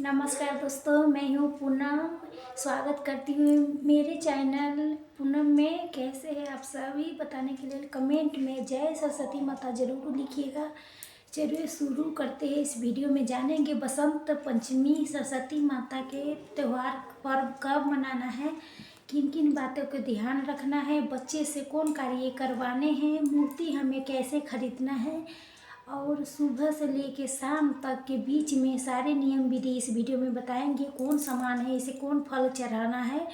नमस्कार दोस्तों, मैं हूँ पूनम। स्वागत करती हूँ मेरे चैनल पूनम में। कैसे हैं आप सभी बताने के लिए कमेंट में जय सरस्वती माता जरूर लिखिएगा। चलिए शुरू करते हैं। इस वीडियो में जानेंगे बसंत पंचमी सरस्वती माता के त्यौहार पर्व कब मनाना है, किन किन बातों को ध्यान रखना है, बच्चे से कौन कार्य करवाने हैं, मूर्ति हमें कैसे खरीदना है और सुबह से लेके शाम तक के बीच में सारे नियम विधि इस वीडियो में बताएंगे। कौन सामान है, इसे कौन फल चढ़ाना है,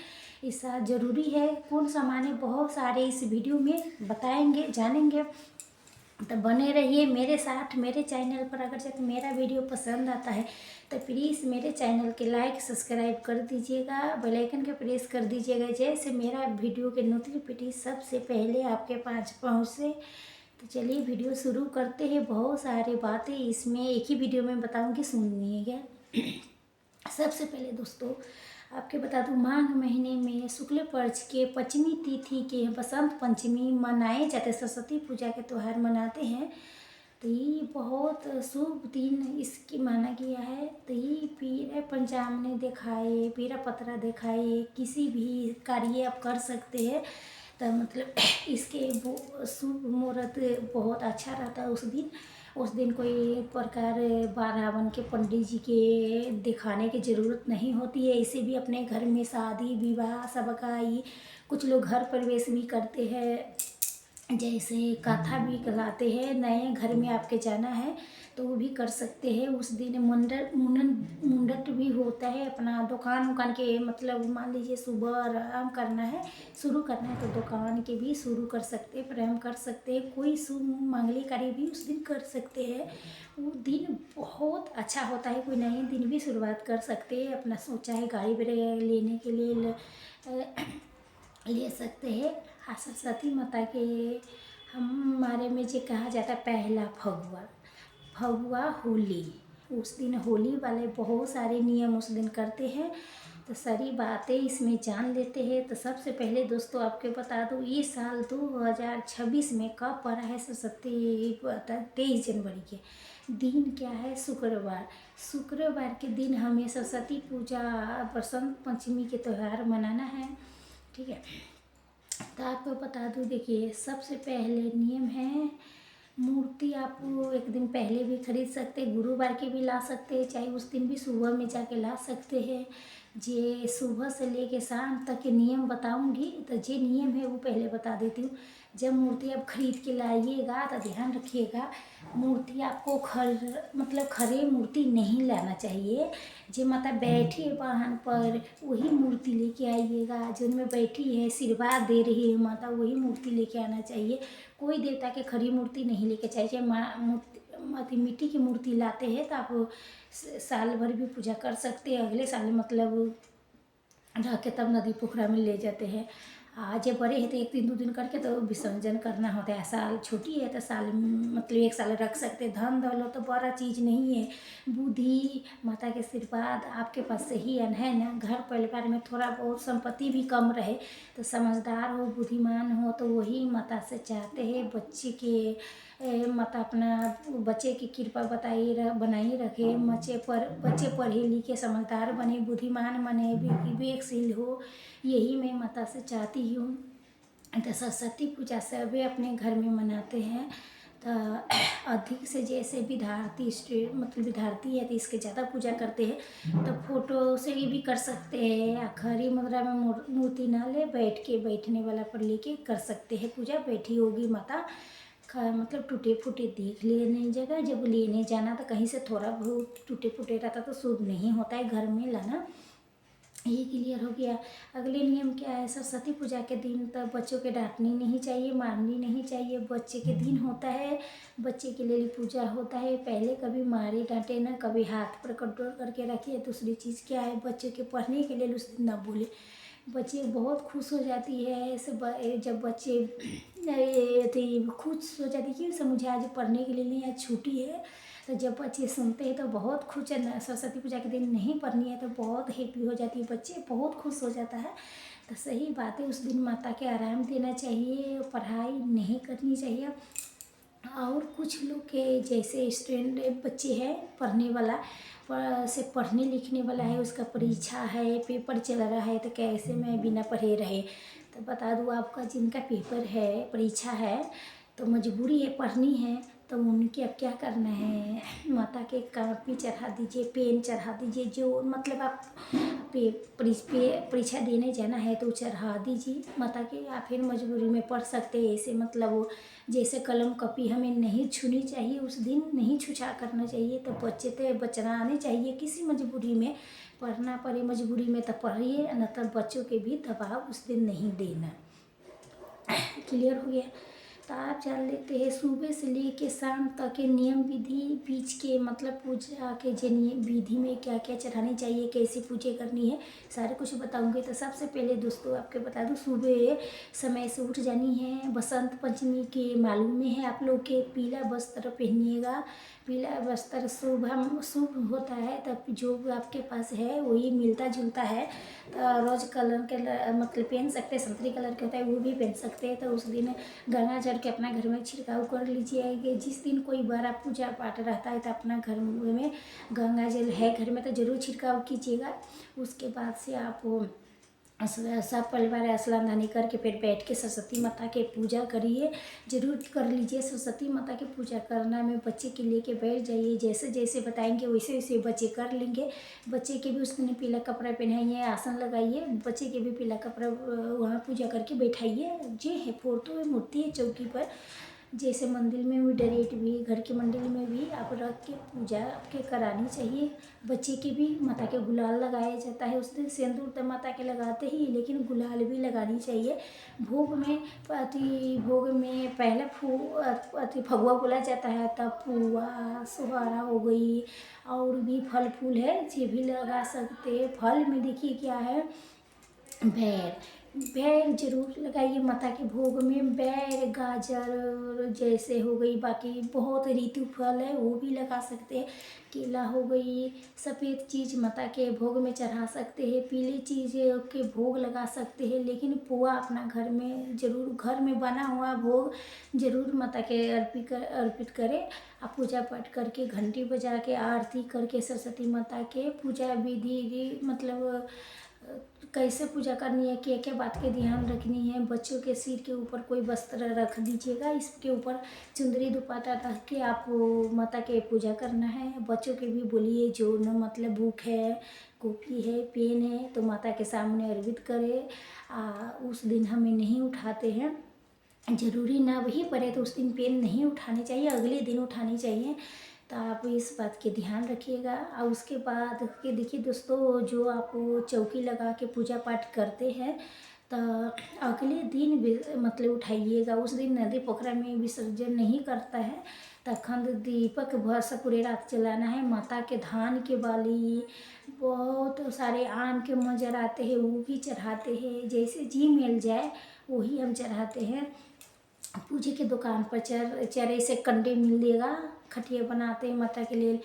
ऐसा ज़रूरी है, कौन सामान है, बहुत सारे इस वीडियो में बताएंगे जानेंगे। तो बने रहिए मेरे साथ। मेरे चैनल पर अगर जब मेरा वीडियो पसंद आता है तो प्लीज़ मेरे चैनल के लाइक सब्सक्राइब कर दीजिएगा, बेल आइकन के प्रेस कर दीजिएगा, जैसे मेरा वीडियो के नोटिफिकेशन सबसे पहले आपके पास पहुँचे। तो चलिए वीडियो शुरू करते हैं। बहुत सारी बातें इसमें एक ही वीडियो में बताऊंगी, सुनिएगा। सबसे पहले दोस्तों आपके बता दूं, माघ महीने में शुक्ल पक्ष के पंचमी तिथि के बसंत पंचमी मनाए जाते, सरस्वती पूजा के त्यौहार मनाते हैं। तो ये बहुत शुभ दिन इसकी माना गया है। तो ये पीरा पंचांग ने दिखाए, पीरा पत्रा दिखाए, किसी भी कार्य आप कर सकते हैं। तो मतलब इसके वो शुभ मुहूर्त बहुत अच्छा रहता है उस दिन कोई प्रकार रावण के पंडित जी के दिखाने की ज़रूरत नहीं होती है। इसे भी अपने घर में शादी विवाह सबका ही कुछ लोग घर प्रवेश भी करते हैं, जैसे कथा भी कहलाते हैं। नए घर में आपके जाना है तो वो भी कर सकते हैं। उस दिन मुंडट भी होता है। अपना दुकान उकान के मतलब मान लीजिए सुबह आराम करना है, शुरू करना है तो दुकान के भी शुरू कर सकते हैं, प्रारंभ कर सकते हैं। कोई शुभ मांगलिक कार्य भी उस दिन कर सकते हैं। वो दिन बहुत अच्छा होता है। कोई नए दिन भी शुरुआत कर सकते हैं। अपना सोचा है गाड़ी वगैरह लेने के लिए ले सकते हैं। सरस्वती माता के हमारे में जो कहा जाता है पहला फगुआ होली, उस दिन होली वाले बहुत सारे नियम उस दिन करते हैं। तो सारी बातें इसमें जान लेते हैं। तो सबसे पहले दोस्तों आपके बता दूँ, ये साल 2026 में कब पड़ा है सरस्वती 23 जनवरी के दिन क्या है, शुक्रवार के दिन हमें सरस्वती पूजा बसंत पंचमी के त्यौहार मनाना है। ठीक है, तो आपको बता दूँ, देखिए सबसे पहले नियम है, मूर्ति आप एक दिन पहले भी खरीद सकते हैं, गुरुवार के भी ला सकते हैं, चाहे उस दिन भी सुबह में जाके ला सकते हैं। जे सुबह से लेके शाम तक के नियम बताऊंगी। तो जे नियम है वो पहले बता देती हूँ। जब मूर्ति आप खरीद के लाइएगा तो ध्यान रखिएगा, मूर्ति आपको मतलब खरे मूर्ति नहीं लाना चाहिए। जो माता बैठी है वाहन पर वही मूर्ति लेके आइएगा। जिनमें बैठी है आशीर्वाद दे रही है माता, वही मूर्ति लेके आना चाहिए। कोई देवता के खरी मूर्ति नहीं लेके चाहिए। मिट्टी की मूर्ति लाते हैं तो आप साल भर भी पूजा कर सकते हैं। अगले साल मतलब रह के तब नदी पोखरा में ले जाते हैं। आज बड़े हैं तो एक दिन 2 दिन करके तो विसर्जन करना होता है। साल छोटी है तो साल मतलब 1 साल रख सकते हैं। धन दौलत तो बड़ा चीज़ नहीं है, बुद्धि माता के आशीर्वाद आपके पास सही है ना। घर परिवार में थोड़ा बहुत संपत्ति भी कम रहे तो समझदार हो, बुद्धिमान हो, तो वही माता से चाहते हैं बच्चे के माता अपना बच्चे की कृपा बनाई रखे। बच्चे पढ़े लिखे समझदार बने, बुद्धिमान बने, विवेकशील हो, यही मैं माता से चाहती हूँ। तो सरस्वती पूजा सभी अपने घर में मनाते हैं। तो अधिक से जैसे विद्यार्थी मतलब विद्यार्थी है तो इसके ज़्यादा पूजा करते हैं। तो फोटो से भी कर सकते हैं, या खरी मुद्रा में मूर्ति ना ले, बैठने वाला पर लेके कर सकते हैं पूजा। बैठी होगी माता मतलब टूटे फूटे देख लेने जगह, जब लेने जाना तो कहीं से थोड़ा बहुत टूटे फूटे रहता तो शुभ नहीं होता है घर में लाना। ये क्लियर हो गया। अगले नियम क्या है, सरस्वती पूजा के दिन तब बच्चों के डांटनी नहीं चाहिए, मारनी नहीं चाहिए। बच्चे के दिन होता है, बच्चे के लिए पूजा होता है। पहले कभी मारे डांटे ना, कभी हाथ पर कंट्रोल करके रखिए। दूसरी चीज़ क्या है, बच्चे के पढ़ने के लिए उस दिन ना बोले। बच्चे बहुत खुश हो जाती है ऐसे जब बच्चे खुश हो जाती है कि मुझे आज पढ़ने के लिए नहीं, आज छुट्टी है। तो जब बच्चे सुनते हैं तो बहुत खुश है। सरस्वती पूजा के दिन नहीं पढ़नी है तो बहुत हैप्पी हो जाती है, बच्चे बहुत खुश हो जाता है। तो सही बात है, उस दिन माता के आराम देना चाहिए, पढ़ाई नहीं करनी चाहिए। और कुछ लोग के जैसे स्टूडेंट बच्चे हैं पढ़ने वाला, से पढ़ने लिखने वाला है, उसका परीक्षा है, पेपर चल रहा है, तो कैसे मैं बिना पढ़े रहे। तो बता दूँ आपका, जिनका पेपर है, परीक्षा है, तो मजबूरी है, पढ़नी है, तो उनके अब क्या करना है, माता के कॉपी चढ़ा दीजिए, पेन चढ़ा दीजिए, जो मतलब आप परीक्षा देने जाना है तो चढ़ा दीजिए माता के, या फिर मजबूरी में पढ़ सकते हैं। ऐसे मतलब वो जैसे कलम कॉपी हमें नहीं छूनी चाहिए, उस दिन नहीं छुछा करना चाहिए, तो बच्चे तो बचना चाहिए। किसी मजबूरी में पढ़ना पड़े, मजबूरी में तो पढ़िए, न तो बच्चों के भी दबाव उस दिन नहीं देना। क्लियर हो गया। तो आप जान लेते हैं सुबह से लेके शाम तक के नियम विधि, बीच के मतलब पूजा के जो नियम विधि में क्या क्या चढ़ानी चाहिए, कैसी पूजा करनी है, सारे कुछ बताऊंगी। तो सबसे पहले दोस्तों आपके बता दूं, सुबह समय से उठ जानी है। बसंत पंचमी के मालूम में है आप लोग के, पीला वस्त्र पहनिएगा। पीला वस्त्र शुभ होता है, तब जो आपके पास है वही मिलता जुलता है। तो रोज कलर के मतलब पहन सकते हैं, संतरी कलर के होता है वो भी पहन सकते हैं। तो उस दिन गंगा जल के अपना घर में छिड़काव कर लीजिए। जिस दिन कोई बड़ा पूजा पाठ रहता है तो अपना घर में गंगा जल है घर में तो ज़रूर छिड़काव कीजिएगा। उसके बाद से आप सब परिवार स्नान ध्यान करके फिर बैठ के सरस्वती माता के पूजा करिए, जरूर कर लीजिए। सरस्वती माता की पूजा करना में बच्चे के लेके बैठ जाइए, जैसे जैसे बताएंगे वैसे वैसे बच्चे कर लेंगे। बच्चे के भी उस दिन पीला कपड़ा पहनाइए, आसन लगाइए, बच्चे के भी पीला कपड़ा वहाँ पूजा करके बैठाइए। जे है फोटो मूर्ति है चौकी पर, जैसे मंदिर में भी डायरेक्ट भी घर के मंदिर में भी आप रख के पूजा आपके करानी चाहिए। बच्चे के भी माता के गुलाल लगाया जाता है, उस दिन सिंदूर तो माता के लगाते ही, लेकिन गुलाल भी लगानी चाहिए। भोग में भोग में पहला फगुआ बोला जाता है, तब पुआ सुहारा हो गई, और भी फल फूल है ये भी लगा सकते हैं। फल में देखिए क्या है, बैर जरूर लगाइए माता के भोग में। बैर गाजर जैसे हो गई, बाकी बहुत ऋतु फल है वो भी लगा सकते हैं। केला हो गई, सफ़ेद चीज़ माता के भोग में चढ़ा सकते हैं, पीली चीज़ के भोग लगा सकते हैं। लेकिन पुआ अपना घर में जरूर, घर में बना हुआ भोग जरूर माता के अर्पित करें। आप पूजा पाठ करके घंटी बजा के आरती करके सरस्वती माता के पूजा विधि मतलब कैसे पूजा करनी है, क्या क्या बात के ध्यान रखनी है। बच्चों के सिर के ऊपर कोई वस्त्र रख दीजिएगा, इसके ऊपर चुंदरी दुपट्टा रख के आप माता के पूजा करना है। बच्चों के भी बोलिए जो न मतलब बुक है, कॉपी है, पेन है, तो माता के सामने अर्पित करें। उस दिन हमें नहीं उठाते हैं, ज़रूरी ना वही पड़े तो उस दिन पेन नहीं उठानी चाहिए, अगले दिन उठानी चाहिए। तो आप इस बात के ध्यान रखिएगा। और उसके बाद के देखिए दोस्तों, जो आप चौकी लगा के पूजा पाठ करते हैं तो अगले दिन मतलब उठाइएगा। उस दिन नदी पोखरा में विसर्जन नहीं करता है, तो अखंड दीपक वर्ष पूरे रात जलाना है। माता के धान के बाली, बहुत सारे आम के मंजर आते हैं वो भी चढ़ाते हैं, जैसे जी मिल जाए वही हम चढ़ाते हैं। पूजे के दुकान पर चरे से कंडे मिलेगा, खटिया बनाते हैं माता के लिए।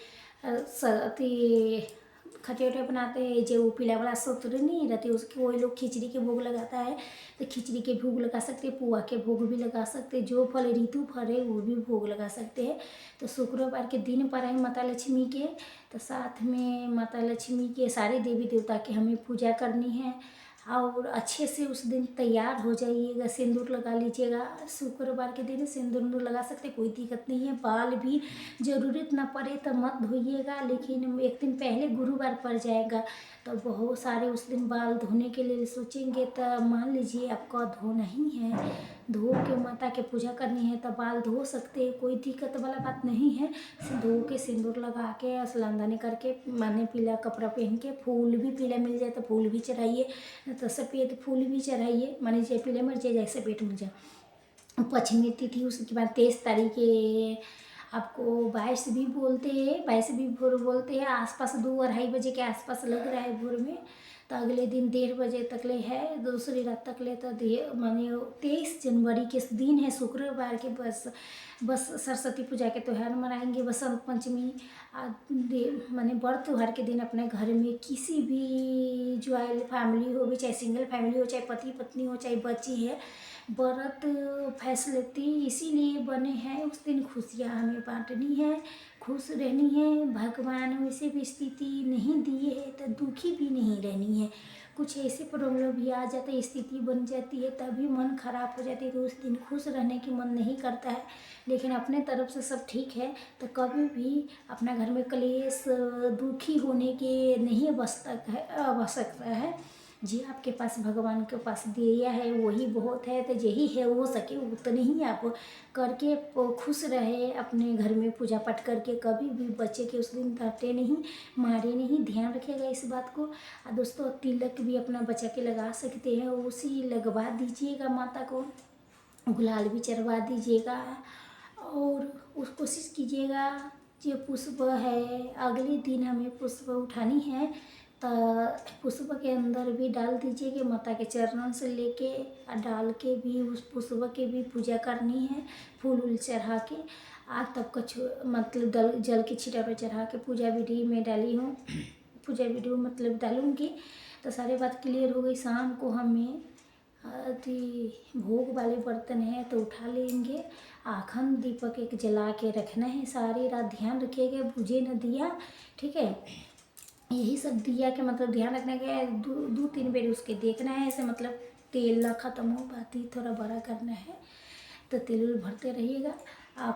खटिया उटिया बनाते हैं, जो पीला वाला सूत्र नहीं रहती उसके वही लोग खिचड़ी के भोग लगाता है, तो खिचड़ी के भोग लगा सकते हैं, पुआ के भोग भी लगा सकते हैं, जो फल ऋतु फल है वो भी भोग लगा सकते हैं। तो शुक्रवार के दिन पर है माता लक्ष्मी के, तो साथ में माता लक्ष्मी के सारे देवी देवता की हमें पूजा करनी है। और अच्छे से उस दिन तैयार हो जाइएगा, सिंदूर लगा लीजिएगा। शुक्रवार के दिन सिंदूर लगा सकते, कोई दिक्कत नहीं है। बाल भी ज़रूरत ना पड़े तो मत धोइएगा, लेकिन एक दिन पहले गुरुवार पड़ जाएगा तो बहुत सारे उस दिन बाल धोने के लिए सोचेंगे, तो मान लीजिए आपका धोना ही है, धो के माता के पूजा करनी है तो बाल धो सकते हैं, कोई दिक्कत वाला बात नहीं है। धो के सिंदूर लगा के स्नान दानी करके माने पीला कपड़ा पहन के, फूल भी पीला मिल जाए तो फूल भी चढ़ाइए, तो सफ़ेद फूल भी चढ़ाइए, माने चाहे पीले मिर्च चाहे सफ़ेद मिर्च। पश्चिमी तिथि उसके बाद 23 तारीख आपको 22 भी बोलते हैं, 22 भी भोर बोलते हैं। आसपास 2-2:30 बजे के आसपास लग रहा है भोर में, तो अगले दिन 1:30 बजे तक ले है, दूसरी रात तक ले। तो माने 23 जनवरी के दिन है शुक्रवार के, बस सरस्वती पूजा के त्यौहार मनाएंगे। बसंत पंचमी माने बड़ त्यौहार के दिन अपने घर में किसी भी ज्वाइंट फैमिली हो भी, चाहे सिंगल फैमिली हो, चाहे पति पत्नी हो, चाहे बच्ची है, व्रत फैसलती इसीलिए बने हैं, उस दिन खुशियाँ हमें बांटनी है, खुश रहनी है। भगवान वैसे भी स्थिति नहीं दिए है तो दुखी भी नहीं रहनी है। कुछ ऐसे प्रॉब्लम भी आ जाता है, स्थिति बन जाती है, तभी मन खराब हो जाती है, तो उस दिन खुश रहने की मन नहीं करता है। लेकिन अपने तरफ से सब ठीक है तो कभी भी अपना घर में क्लेश दुखी होने के नहीं आवश्यकता है। जी आपके पास भगवान के पास दिया है वही बहुत है, तो यही है हो सके उतने ही आप करके खुश रहे अपने घर में पूजा पाठ करके। कभी भी बच्चे के उस दिन डांटे नहीं, मारे नहीं, ध्यान रखिएगा इस बात को। दोस्तों तिलक भी अपना बच्चा के लगा सकते हैं, उसी लगवा दीजिएगा माता को, गुलाल भी चढ़वा दीजिएगा और उस कोशिश कीजिएगा। जो पुष्प है अगले दिन हमें पुष्प उठानी है तो पुष्प के अंदर भी डाल दीजिए कि माता के चरणों से लेके डाल के भी उस पुष्प के भी पूजा करनी है, फूल उल चढ़ा के आग तब का मतलब जल के छिटा पे चढ़ा के पूजा विधि में डाली हूँ, पूजा वीडियो मतलब डालूँगी। तो सारी बात क्लियर हो गई। शाम को हमें भोग वाले बर्तन है तो उठा लेंगे, अखंड दीपक एक जला के रखना है, सारी रात ध्यान रखिएगा बुझे न दिया, ठीक है। यही सब दिया के मतलब ध्यान रखना है, दो तीन बार उसके देखना है, ऐसे मतलब तेल ना ख़त्म हो, बाती थोड़ा बड़ा करना है तो तेल उल भरते रहिएगा।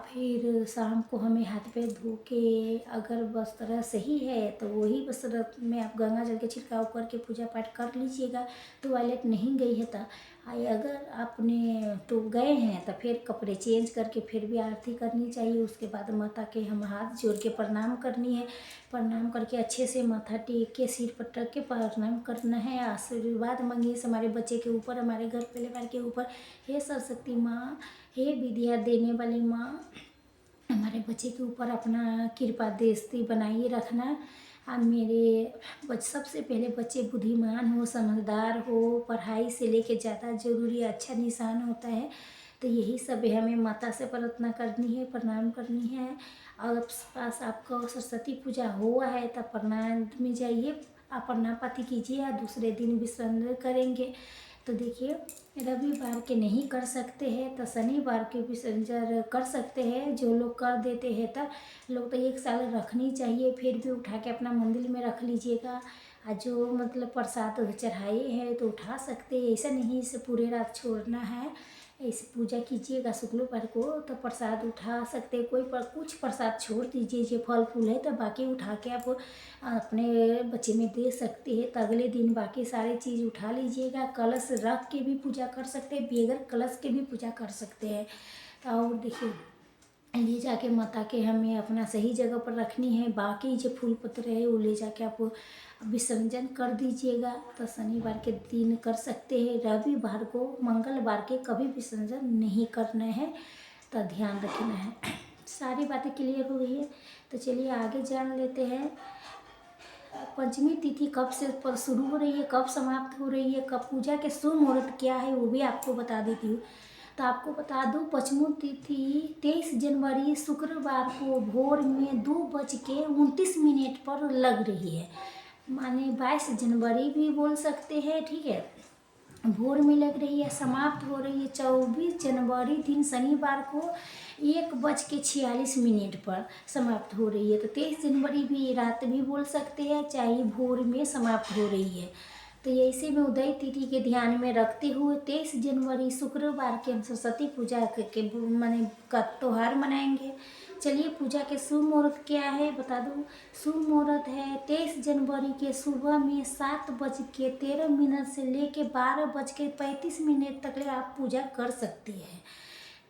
फिर शाम को हमें हाथ पैर धो के अगर वस्त्र सही है तो वही वस्त्र में आप गंगा जल के छिड़काव करके पूजा पाठ कर लीजिएगा। टॉयलेट नहीं गई है तो अगर आपने तो गए हैं तो फिर कपड़े चेंज करके फिर भी आरती करनी चाहिए। उसके बाद माता के हम हाथ जोड़ के प्रणाम करनी है, प्रणाम करके अच्छे से माथा टेक के सिर पर टक के प्रणाम करना है। आशीर्वाद मांगिए हमारे बच्चे के ऊपर, हमारे घर परिवार के ऊपर। हे सरस्वती माँ, हे विद्या देने वाली माँ, हमारे बच्चे के ऊपर अपना कृपा दृष्टि बनाइए रखना। अब मेरे सबसे पहले बच्चे बुद्धिमान हो, समझदार हो, पढ़ाई से लेके ज़्यादा जरूरी अच्छा निशान होता है। तो यही सब हमें माता से प्रार्थना करनी है, प्रणाम करनी है। और पास आपका सरस्वती पूजा हुआ है तो प्रणाम में जाइए, आप प्रणाम पाती कीजिए, दूसरे दिन विसर्जन करेंगे। तो देखिए रविवार के नहीं कर सकते हैं तो शनिवार के विसर्जन कर सकते हैं। जो लोग कर देते हैं तो लोग तो एक साल रखनी चाहिए, फिर भी उठा के अपना मंदिर में रख लीजिएगा। जो मतलब प्रसाद चढ़ाए हैं तो उठा सकते हैं, ऐसा नहीं इसे पूरे रात छोड़ना है। ऐसे पूजा कीजिएगा शुक्लवार को तो प्रसाद उठा सकते हैं। कुछ प्रसाद छोड़ दीजिए, जो फल फूल है तो बाकी उठा के आप अपने बच्चे में दे सकते हैं। तो अगले दिन बाकी सारी चीज़ उठा लीजिएगा। कलश रख के भी पूजा कर सकते हैं, बगैर कलश के भी पूजा कर सकते हैं। और देखिए ले जाके माता के हमें अपना सही जगह पर रखनी है। बाकी जो फूल पत्र है वो ले जाके आप विसर्जन कर दीजिएगा। तो शनिवार के दिन कर सकते हैं, रविवार को मंगलवार के कभी विसर्जन नहीं करना है, तो ध्यान रखना है। सारी बातें क्लियर हो गई है तो चलिए आगे जान लेते हैं। पंचमी तिथि कब से शुरू हो रही है, कब समाप्त हो रही है, कब पूजा के शुभ मुहूर्त क्या है वो भी आपको बता देती हूँ। तो आपको बता दूँ पंचमी तिथि 23 जनवरी शुक्रवार को भोर में 2:29 पर लग रही है, माने 22 जनवरी भी बोल सकते हैं, ठीक है। भोर में लग रही है, समाप्त हो रही है 24 जनवरी दिन शनिवार को 1:46 पर समाप्त हो रही है। तो 23 जनवरी भी रात भी बोल सकते हैं, चाहे भोर में समाप्त हो रही है। तो ऐसे में उदय तिथि के ध्यान में रखते हुए 23 जनवरी शुक्रवार के हम सरस्वती पूजा के माने का त्यौहार मनाएंगे। चलिए पूजा के शुभ मुहूर्त क्या है बता दूँ। शुभ मुहूर्त है 23 जनवरी के सुबह में 7:13 से लेके 12:35 तक ले आप पूजा कर सकती है।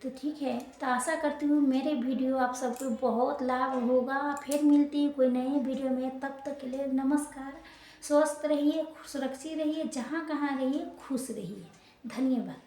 तो ठीक है, तो आशा करती हूँ मेरे वीडियो आप सबको बहुत लाभ होगा। फिर मिलती है कोई नई वीडियो में, तब तक के लिए नमस्कार। स्वस्थ रहिए, सुरक्षित रहिए, जहाँ कहाँ रहिए खुश रहिए। धन्यवाद।